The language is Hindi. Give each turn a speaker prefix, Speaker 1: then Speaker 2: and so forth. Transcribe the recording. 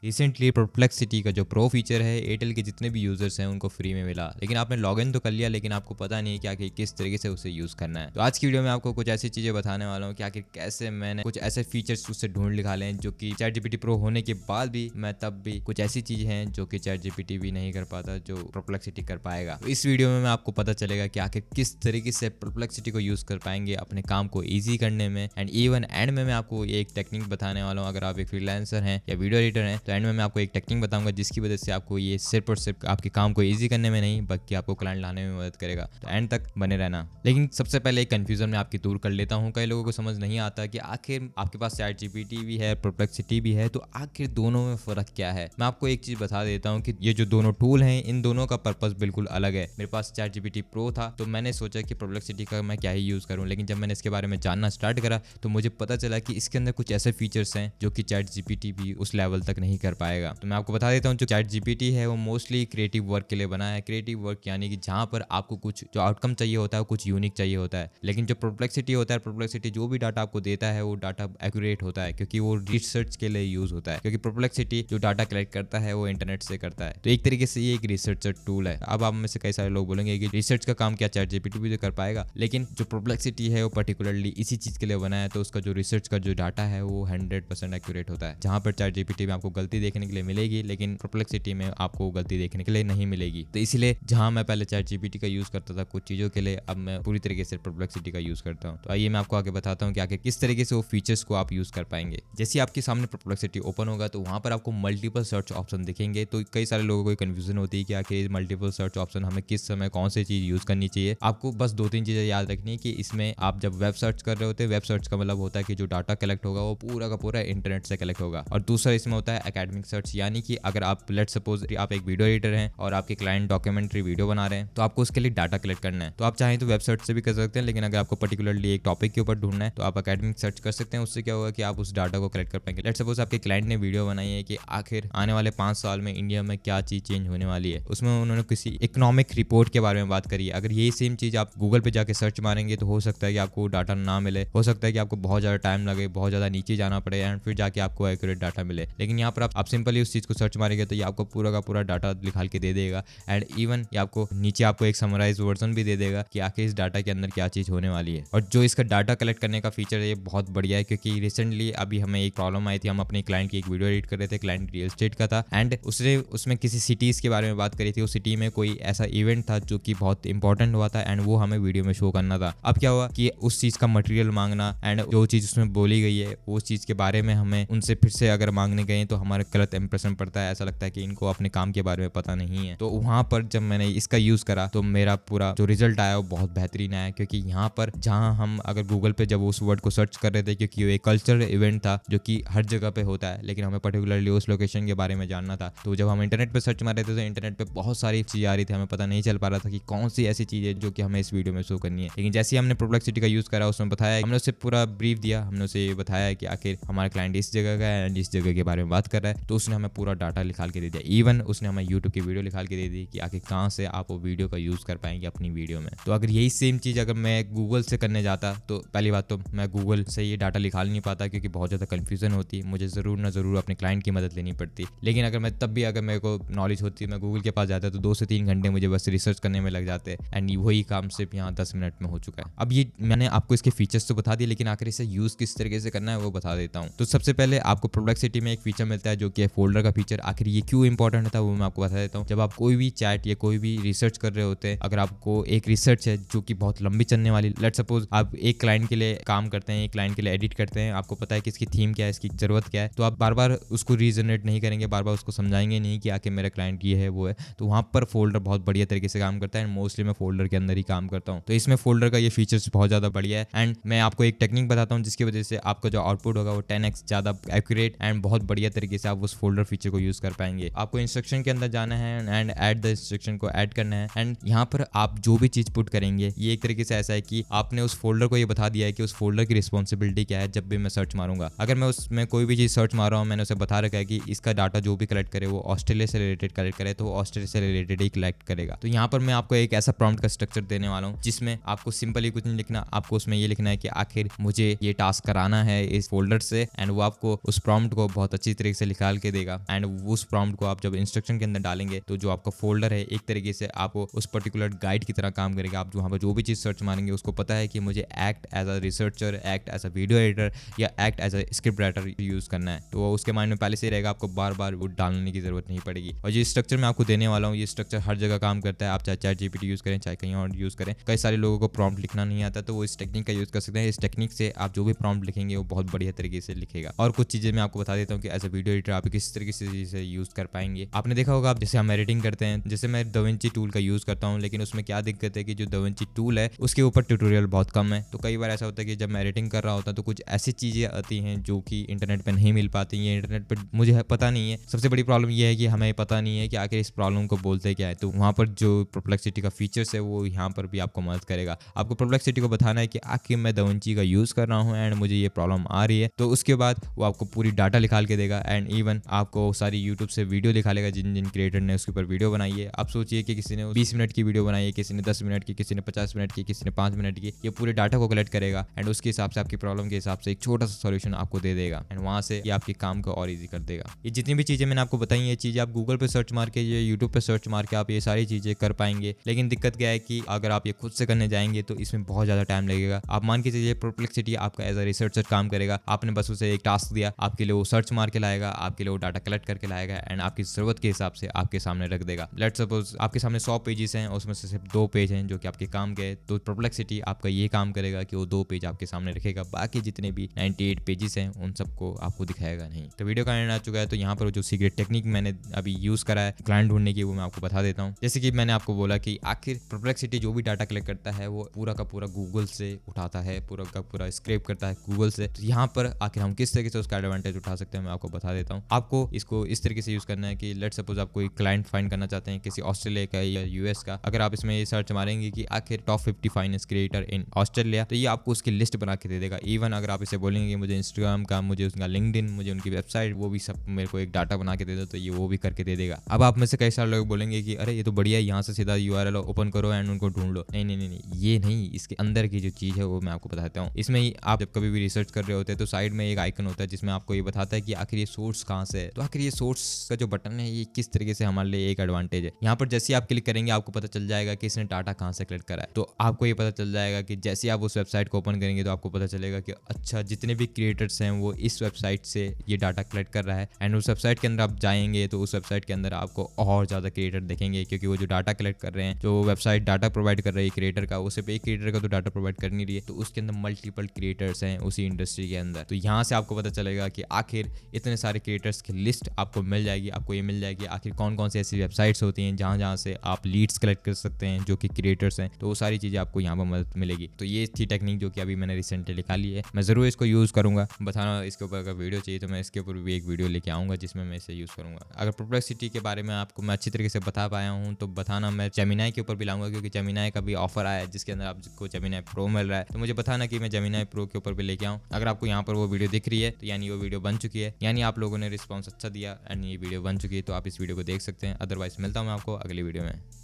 Speaker 1: रिसेंटली परप्लेक्सिटी का जो प्रो फीचर है एयरटेल के जितने भी यूजर्स हैं उनको फ्री में मिला, लेकिन आपने लॉगिन तो कर लिया लेकिन आपको पता नहीं है कि आखिर किस तरीके से उसे यूज़ करना है। तो आज की वीडियो में आपको कुछ ऐसी चीज़ें बताने वाला हूँ कि आखिर कैसे मैंने कुछ ऐसे फीचर्स उससे ढूंढ निकाले हैं जो कि चैट जीपीटी प्रो होने के बाद भी मैं तब भी कुछ ऐसी चीज़ें हैं जो कि चैट जीपीटी भी नहीं कर पाता जो परप्लेक्सिटी कर पाएगा। तो इस वीडियो में मैं आपको पता चलेगा कि आखिर किस तरीके से परप्लेक्सिटी को यूज़ कर पाएंगे अपने काम को ईजी करने में। एंड इवन एंड में मैं आपको ये एक टेक्निक बताने वाला हूँ। अगर आप एक फ्रीलांसर हैं या वीडियो एडिटर हैं तो एंड में मैं आपको एक टेक्निक बताऊंगा जिसकी वजह से आपको ये सिर्फ और सिर्फ आपके काम को ईजी करने में नहीं बल्कि आपको क्लाइंट लाने में मदद करेगा। तो एंड तक बने रहना। लेकिन सबसे पहले एक कंफ्यूजन में आपकी दूर कर लेता हूँ। कई लोगों को समझ नहीं आता कि आखिर आपके पास चैट जीपीटी भी है, परप्लेक्सिटी भी है, तो आखिर दोनों में फ़र्क क्या है। मैं आपको एक चीज़ बता देता हूँ कि ये जो दोनों टूल हैं इन दोनों का पर्पस बिल्कुल अलग है। मेरे पास चैट जीपीटी प्रो था तो मैंने सोचा कि परप्लेक्सिटी का मैं क्या ही यूज़ करूँ, लेकिन जब मैंने इसके बारे में जानना स्टार्ट करा तो मुझे पता चला कि इसके अंदर कुछ ऐसे फीचर्स हैं जो कि चैट जीपीटी भी उस लेवल तक नहीं कर पाएगा। तो मैं आपको बता देता हूँ जो चैट जीपीटी है वो मोस्टली क्रिएटिव वर्क के लिए बना है। क्रिएटिव वर्क यानी कि जहाँ पर आपको कुछ जो आउटकम चाहिए होता है वो कुछ यूनिक चाहिए होता है। लेकिन जो परप्लेक्सिटी होता है, परप्लेक्सिटी जो भी डाटा आपको देता है वो डाटा एक्यूरेट होता है क्योंकि वो रिसर्च के लिए यूज होता है। क्योंकि परप्लेक्सिटी जो डाटा कलेक्ट करता है वो इंटरनेट से करता है। तो एक तरीके से ये एक रिसर्चर टूल है। अब आप में से कई सारे लोग बोलेंगे कि रिसर्च का काम क्या चैट जीपीटी भी तो कर पाएगा, लेकिन जो परप्लेक्सिटी है वो पर्टिकुलरली इसी चीज के लिए बना है। तो उसका जो रिसर्च का जो डाटा है वो 100% एक्यूरेट होता है। जहां पर चैट जीपीटी में आपको गलती देखने के लिए मिलेगी लेकिन परप्लेक्सिटी में आपको गलती देखने के लिए नहीं मिलेगी। तो इसीलिए जहां मैं पहले चैट जीपीटी का यूज करता था कुछ चीजों के लिए, अब मैं पूरी तरीके से परप्लेक्सिटी का यूज करता हूं। तो आइए मैं आपको आगे बताता हूं कि आगे किस तरीके से वो फीचर्स को आप यूज कर पाएंगे। जैसे आपके सामने परप्लेक्सिटी ओपन होगा तो वहां पर आपको मल्टीपल सर्च ऑप्शन दिखेंगे। तो कई सारे लोगों को कंफ्यूजन होती है कि आखिर मल्टीपल सर्च ऑप्शन हमें किस समय कौन सी चीज यूज करनी चाहिए। आपको बस 2-3 चीजें याद रखनी है कि इसमें आप जब वेब सर्च कर रहे होते हैं, वेब सर्च का मतलब होता है कि जो डाटा कलेक्ट होगा वो पूरा का पूरा इंटरनेट से कलेक्ट होगा। और दूसरा इसमें होता है एकेडमिक सर्च, यानी कि अगर आप लेट्स सपोज आप एक वीडियो एडिटर हैं और आपके क्लाइंट डॉक्यूमेंट्री वीडियो बना रहे हैं तो आपको उसके लिए डाटा कलेक्ट करना है। तो आप चाहें तो वेब सर्च से भी कर सकते हैं, लेकिन अगर आपको पर्टिकुलरली एक टॉपिक के ऊपर ढूंढना है तो आप एकेडमिक सर्च कर सकते हैं। उससे क्या होगा कि आप उस डाटा को कलेक्ट कर पाएंगे। लेट्स सपोज आपके क्लाइंट ने वीडियो बनाई है कि आखिर आने वाले 5 साल में इंडिया में क्या चीज चेंज होने वाली है। उसमें उन्होंने किसी इकोनॉमिक रिपोर्ट के बारे में बात करी है। अगर यही सेम चीज आप गूगल पे जाके सर्च मारेंगे तो हो सकता है कि आपको डाटा ना मिले, हो सकता है कि आपको बहुत ज्यादा टाइम लगे, बहुत ज्यादा नीचे जाना पड़े एंड फिर जाके आपको एक्यूरेट डाटा मिले। लेकिन यहाँ पर आप सिंपली उस चीज को सर्च मारेंगे तो ये आपको पूरा का पूरा डाटा निकाल के दे देगा। एंड इवन ये आपको नीचे आपको एक समराइज वर्जन भी दे देगा कि आखिर इस डाटा के अंदर क्या चीज होने वाली है। और जो इसका डाटा कलेक्ट करने का फीचर है ये बहुत बढ़िया है, क्योंकि रिसेंटली अभी हमें एक प्रॉब्लम आई थी। हम अपने क्लाइंट की एक वीडियो एडिट कर रहे थे, क्लाइंट रियल एस्टेट का था एंड उसने उसमें किसी सिटीज के बारे में बात करी थी। उस सिटी में कोई ऐसा इवेंट था जो कि बहुत इंपॉर्टेंट हुआ था एंड वो हमें वीडियो में शो करना था। अब क्या हुआ कि उस चीज का मटेरियल मांगना एंड जो चीज उसमें बोली गई है उस चीज के बारे में हमें उनसे फिर से अगर मांगने गए तो हमारा गलत इंप्रेशन पड़ता है। ऐसा लगता है कि इनको अपने काम के बारे में पता नहीं है। तो वहां पर जब मैंने इसका यूज करा तो मेरा पूरा जो रिजल्ट आया वो बहुत बेहतरीन आया, क्योंकि यहाँ पर जहां हम अगर गूगल पे जब उस वर्ड को सर्च कर रहे थे, क्योंकि वो एक कल्चरल इवेंट था जो कि हर जगह पे होता है, लेकिन हमें पर्टिकुलरली उस लोकेशन के बारे में जानना था। तो जब हम इंटरनेट पे सर्च मार रहे थे तो इंटरनेट पे बहुत सारी चीजें आ रही थी, हमें पता नहीं चल पा रहा था कि कौन सी ऐसी चीज है जो कि हमें इस वीडियो में शो करनी है। लेकिन जैसे ही हमने परप्लेक्सिटी का यूज करा उसमें बताया, हमने उसे पूरा ब्रीफ दिया, हमने उसे ये बताया कि आखिर हमारा क्लाइंट इस जगह का है एंड इस जगह के बारे में बात कर रहा है। तो उसने हमें पूरा डाटा निकाल के दे दिया। इवन उसने हमें यूट्यूब की वीडियो निकाल के दे दी कि आखिर कहाँ से आप वो वीडियो का यूज कर पाएंगे अपनी वीडियो में। तो अगर यही सेम चीज अगर मैं गूगल से करने जाता तो पहली बात तो मैं गूगल से ये डाटा निकाल नहीं पाता, क्योंकि बहुत ज्यादा कंफ्यूजन होती, मुझे जरूर ना जरूर अपने क्लाइंट की मदद लेनी पड़ती। लेकिन अगर मैं तब भी अगर मेरे को नॉलेज होती मैं गूगल के पास जाता तो 2 से 3 घंटे मुझे बस रिसर्च करने में लग जाते एंड वही काम सिर्फ यहाँ 10 मिनट में हो चुका है। अब ये मैंने आपको इसके फीचर्स तो बता दिए, लेकिन आखिर इसे यूज किस तरीके से करना है वो बता देता हूँ। तो सबसे पहले आपको परप्लेक्सिटी में एक फीचर मिलता है जो कि फोल्डर का फीचर। आखिर ये क्यों इंपॉर्टेंट था वो मैं आपको बता देता हूँ। जब आप कोई भी चैट या कोई भी रिसर्च कर रहे होते हैं, अगर आपको एक रिसर्च है जो कि बहुत लंबी चलने वाली, लेट्स सपोज आप एक क्लाइंट के लिए काम करते हैं, एक क्लाइंट के लिए एडिट करते हैं, आपको पता है कि इसकी थीम क्या है, इसकी जरूरत क्या है, तो आप बार बार उसको रीजनरेट नहीं करेंगे, बार बार उसको समझाएंगे नहीं कि आखिर मेरा क्लाइंट ये है वो है। तो वहां पर फोल्डर बहुत बढ़िया तरीके से काम करता है एंड मोस्टली मैं फोल्डर के अंदर ही काम करता हूँ। तो इसमें फोल्डर का ये फीचर्स बहुत ज्यादा बढ़िया है एंड मैं आपको एक टेक्निक बताता हूँ जिसकी वजह से आपका जो आउटपुट होगा वो 10x ज्यादा एक्यूरेट एंड बहुत बढ़िया तरीके से आप उस फोल्डर फीचर को यूज कर पाएंगे। आपको इंस्ट्रक्शन के अंदर जाना है एंड ऐड द इंस्ट्रक्शन को ऐड करना है एंड यहाँ पर आप जो भी चीज पुट करेंगे ये एक तरीके से ऐसा है कि आपने उस फोल्डर को ये बता दिया है कि उस फोल्डर की रिस्पॉन्सिबिलिटी क्या है। जब भी मैं सर्च मारूंगा, अगर मैं उसमें कोई भी चीज सर्च मार रहा हूँ, मैंने उसे बता रखा है कि इसका डाटा जो भी कलेक्ट करे वो ऑस्ट्रेलिया से रिलेटेड कलेक्ट करे तो वो ऑस्ट्रेलिया से रिलेटेड ही कलेक्ट करेगा। तो यहाँ पर मैं आपको एक ऐसा प्रॉम्प्ट का स्ट्रक्चर देने वाला हूँ जिसमें आपको सिंपली कुछ नहीं लिखना, आपको उसमें ये लिखना है कि आखिर मुझे ये टास्क कराना है इस फोल्डर से एंड वो आपको उस प्रॉम्प्ट को बहुत अच्छी तरीके से निकाल के देगा एंड उस प्रॉम्प्ट को आप जब इंस्ट्रक्शन के अंदर डालेंगे तो जो आपका फोल्डर है एक तरीके से आपको उस पर्टिकुलर गाइड की तरह काम करेगा। आप वहाँ पर जो भी चीज़ सर्च मारेंगे उसको पता है कि मुझे act as a researcher, act as a video editor या act as a script writer use करना है। तो उसके माइंड में पहले से ही रहेगा, आपको बार बार वो डालने की जरूरत नहीं पड़ेगी। और ये स्ट्रक्चर मैं आपको देने वाला हूँ, ये स्ट्रक्चर हर जगह काम करता है। आप चाहे ChatGPT यूज़ करें, चाहे कहीं और यूज़ करें। कई सारे लोगों को प्रॉम्प्ट लिखना नहीं आता तो वो इस टेक्निक का यूज़ कर सकते हैं। इस टेक्निक से आप जो भी प्रॉम्प्ट लिखेंगे वो बहुत बढ़िया तरीके से लिखेगा। और कुछ चीज़ें मैं आपको बता देता हूँ कि एज अ वीडियो एडिटर आप किस तरीके से इसे यूज़ कर पाएंगे। आपने देखा होगा, आप जैसे हम एडिटिंग करते हैं, जैसे मैं DaVinci टूल का यूज़ करता हूँ, लेकिन उसमें क्या दिक्कत है कि जो DaVinci टूल है उसके ऊपर ट्यूटोरियल बहुत कम है। तो कई बार ऐसा होता है कि जब मैं एडिटिंग कर रहा होता तो कुछ ऐसी चीज़ें आती हैं जो कि इंटरनेट पर नहीं मिल पाती हैं, इंटरनेट पर मुझे पता नहीं है। सबसे बड़ी प्रॉब्लम ये है कि हमें पता नहीं है कि आखिर इस प्रॉब्लम को बोलते क्या है। तो वहाँ पर जो परप्लेक्सिटी का फीचर्स है वो यहाँ पर भी आपको मदद करेगा। आपको परप्लेक्सिटी को बताना है कि आखिर मैं DaVinci का यूज़ कर रहा हूँ एंड मुझे ये प्रॉब्लम आ रही है। तो उसके बाद वो आपको पूरी डाटा निकाल के देगा एंड इवन आपको सारी यूट्यूब से वीडियो दिखालेगा जिन जिन क्रिएटर ने उसके ऊपर वीडियो बनाई है। आप सोचिए कि किसी ने 20 मिनट की वीडियो बनाई है, किसी ने 10 मिनट की, किसी ने 50 मिनट की, किसी ने 5 मिनट की। ये पूरे डाटा को कलेक्ट करेगा एंड उसके हिसाब से आपकी प्रॉब्लम के हिसाब से एक छोटा सा सॉल्यूशन आपको दे देगा एंड वहाँ से ये आपके काम को और ईजी कर देगा। ये जितनी भी चीज़ें मैंने आपको बताई ये चीज़ें आप गूगल पे सर्च मार के, ये यूट्यूब पे सर्च मार के आप ये सारी चीज़ें कर पाएंगे। लेकिन दिक्कत क्या है कि अगर आप ये खुद से करने जाएंगे तो इसमें बहुत ज़्यादा टाइम लगेगा। आप मान के चलिए परप्लेक्सिटी आपका एज अ रिसर्चर काम करेगा। आपने बस उसे एक टास्क दिया, आपके लिए वो सर्च मार के लाएगा, आपके लिए वो डाटा कलेक्ट करके लाएगा एंड आपकी ज़रूरत के हिसाब से आपके सामने रख देगा। लेट सपोज आपके सामने 100 पेजेस हैं, उसमें से सिर्फ 2 पेज हैं जो कि आपके काम के। तो परप्लेक्सिटी आपका ये काम करेगा कि वो 2 पेज आपके सामने रखेगा, बाकी जितने भी 98 पेजेस हैं उन सबको आपको दिखाएगा नहीं। तो वीडियो का एंड आ चुका है। तो यहाँ पर जो सीक्रेट टेक्निक मैंने अभी यूज़ करा है क्लाइंट ढूंढने की, वो मैं आपको बता देता हूँ। जैसे कि मैंने आपको बोला कि आखिर परप्लेक्सिटी जो भी डाटा कलेक्ट करता है वो पूरा का पूरा गूगल से उठाता है, पूरा का पूरा स्क्रैप करता है गूगल से। तो यहाँ पर आखिर हम किस तरीके से उसका एडवांटेज उठा सकते हैं मैं आपको बता देता हूँ। आपको इसको इस तरीके से यूज़ करना है कि लेट सपोज आप कोई क्लाइंट फाइंड करना चाहते हैं किसी ऑस्ट्रेलिया का या US का। अगर आप इसमें ये सर्च मारेंगे कि आखिर top 50 finance creator in Australia, तो ये आपको उसकी लिस्ट बना के दे देगा। इवन अगर आप इसे बोलेंगे कि मुझे इंस्टाग्राम का, मुझे उसका लिंक्डइन, मुझे उनकी वेबसाइट, वो भी सब मेरे को एक डाटा बना के दे दो, तो ये वो भी करके दे देगा। अब आप में से कई सारे लोग बोलेंगे कि अरे ये तो बढ़िया है, यहाँ से सीधा URL ओपन करो एंड उनको ढूंढ लो। नहीं नहीं नहीं नहीं, ये नहीं, इसके अंदर की जो चीज़ है वो मैं आपको बताता हूँ। इसमें ही आप जब कभी भी रिसर्च कर रहे होते हैं तो साइड में एक आइकन होता है जिसमें आपको ये बताता है कि आखिर ये सोर्स कहाँ से है। तो आखिर ये सोर्स का जो बटन है ये किस तरीके से हमारे लिए एक एडवांटेज है। यहाँ पर जैसे आप क्लिक करेंगे आपको पता चल जाएगा कि इसने डाटा कहाँ से कलेक्ट करा है। तो आपको ये पता चल जाएगा कि जैसे आप उस वेबसाइट को ओपन करेंगे तो आपको पता चलेगा कि अच्छा जितने भी क्रिएटर्स हैं वो इस वेबसाइट से ये डाटा कलेक्ट कर रहा है एंड उस वेबसाइट के अंदर आप जाएंगे तो उस वेबसाइट के अंदर आपको और ज़्यादा क्रिएटर दिखेंगे, क्योंकि वो जो डाटा कलेक्ट कर रहे हैं, जो वेबसाइट डाटा प्रोवाइड कर रही है क्रिएटर का, वो सिर्फ एक क्रिएटर का तो डाटा प्रोवाइड कर नहीं रही है, तो उसके अंदर मल्टीपल क्रिएटर्स हैं उसी इंडस्ट्री के अंदर। तो यहाँ से आपको पता चलेगा कि आखिर इतने सारे क्रिएटर्स की लिस्ट आपको मिल जाएगी। आपको ये मिल जाएगी आखिर कौन कौन सी ऐसी वेबसाइट्स होती हैं जहाँ से आप लीड्स कलेक्ट कर सकते हैं जो कि क्रिएटर्स हैं। तो वो सारी चीज़ें आपको यहाँ पर मदद मिलेगी। तो ये थी टेक्निक जो कि अभी मैंने रिसेंटली निकाली है। मैं ज़रूर इसको यूज़ करूँगा। बताना इसके ऊपर अगर वीडियो चाहिए तो मैं इसके ऊपर भी एक वीडियो लेके आऊँगा जिसमें मैं इसे यूज़ करूँगा। अगर परप्लेक्सिटी के बारे में आपको मैं अच्छी तरीके से बता पाया हूँ तो बताना, मैं जेमिनी के ऊपर भी लाऊंगा क्योंकि जेमिनी का भी ऑफर आया है जिसके अंदर आपको जेमिनी प्रो मिल रहा है। तो मुझे बताना कि मैं जेमिनी प्रो के ऊपर भी लेके आऊँ। अगर आपको यहाँ पर वो वीडियो दिख रही है तो यानी वो वीडियो बन चुकी है, यानी आप लोगों ने रिस्पॉन्स अच्छा दिया एंड ये वीडियो बन चुकी है, तो आप इस वीडियो को देख सकते हैं। अदरवाइज मिलता हूँ मैं आपको अगली वीडियो में।